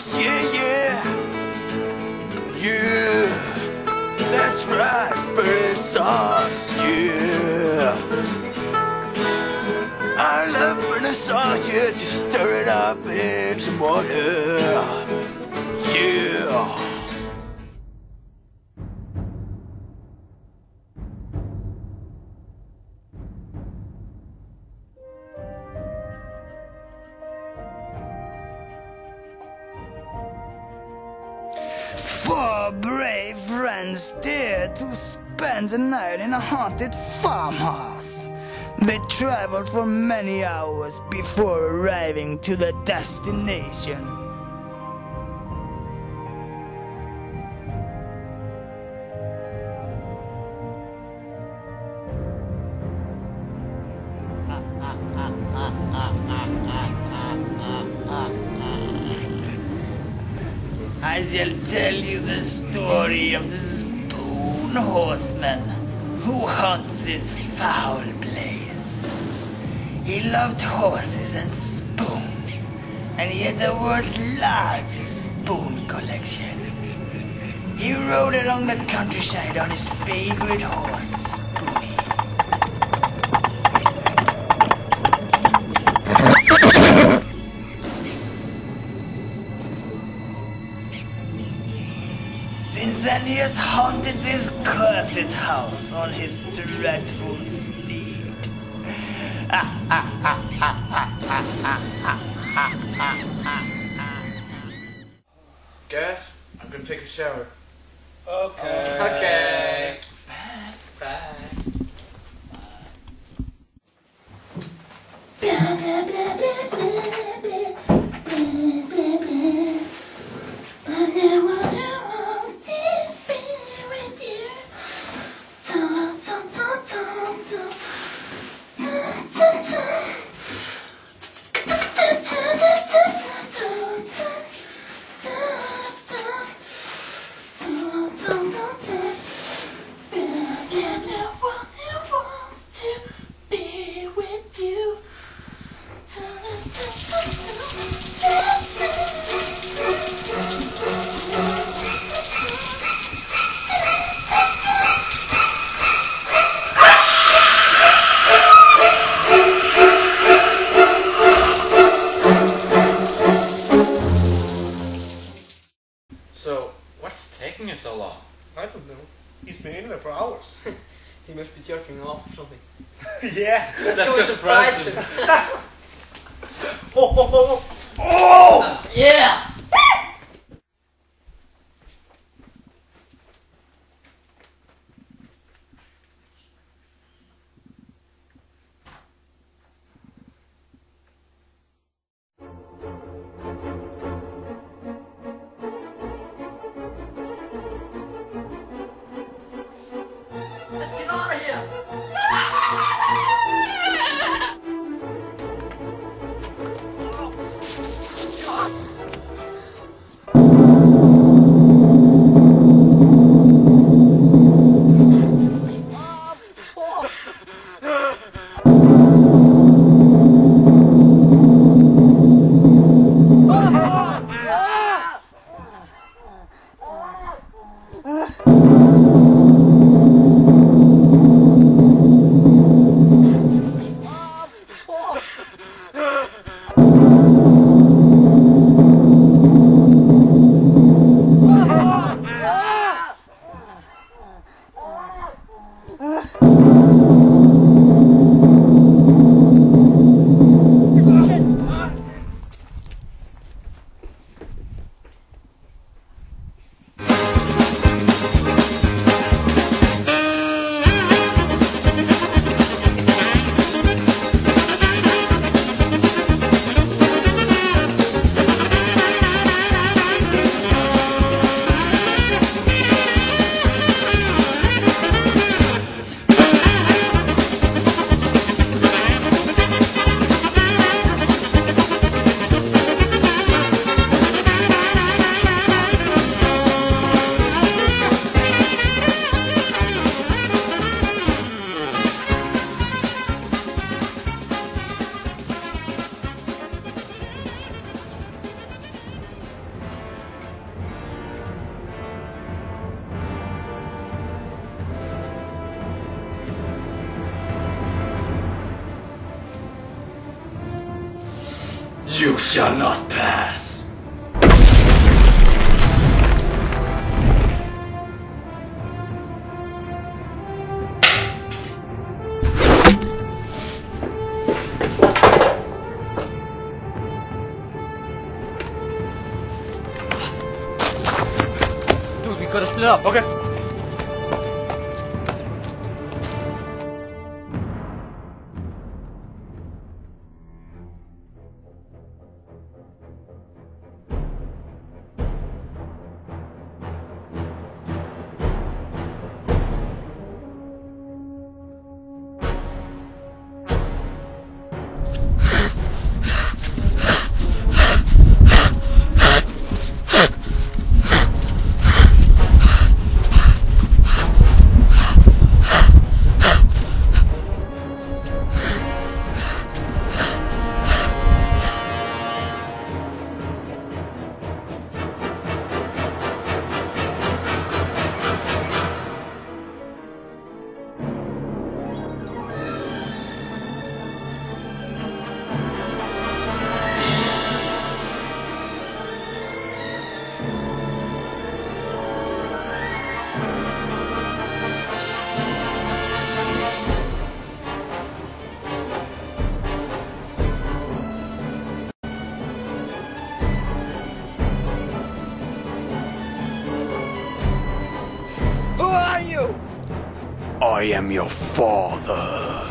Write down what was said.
sauce, yeah, yeah. Yeah, that's right, burnt sauce, yeah. I love burnt sauce, yeah, just stir it up in some water, yeah. Four brave friends dared to spend the night in a haunted farmhouse. They traveled for many hours before arriving to the destination. I shall tell you the story of the Spoon Horseman who haunts this foul place. He loved horses and spoons, and he had the world's largest spoon collection. He rode along the countryside on his favorite horse, Spoonie. Since then he has haunted this cursed house on his dreadful steed. Guys, I'm gonna take a shower. Okay. Okay. Bye. So, what's taking you so long? I don't know. He's been in there for hours. He must be jerking off or something. Yeah. Let's go and surprise him. Oh! Yeah! Let's get out of here! You shall not pass. Dude, we gotta split up. Okay. Who are you? I am your father.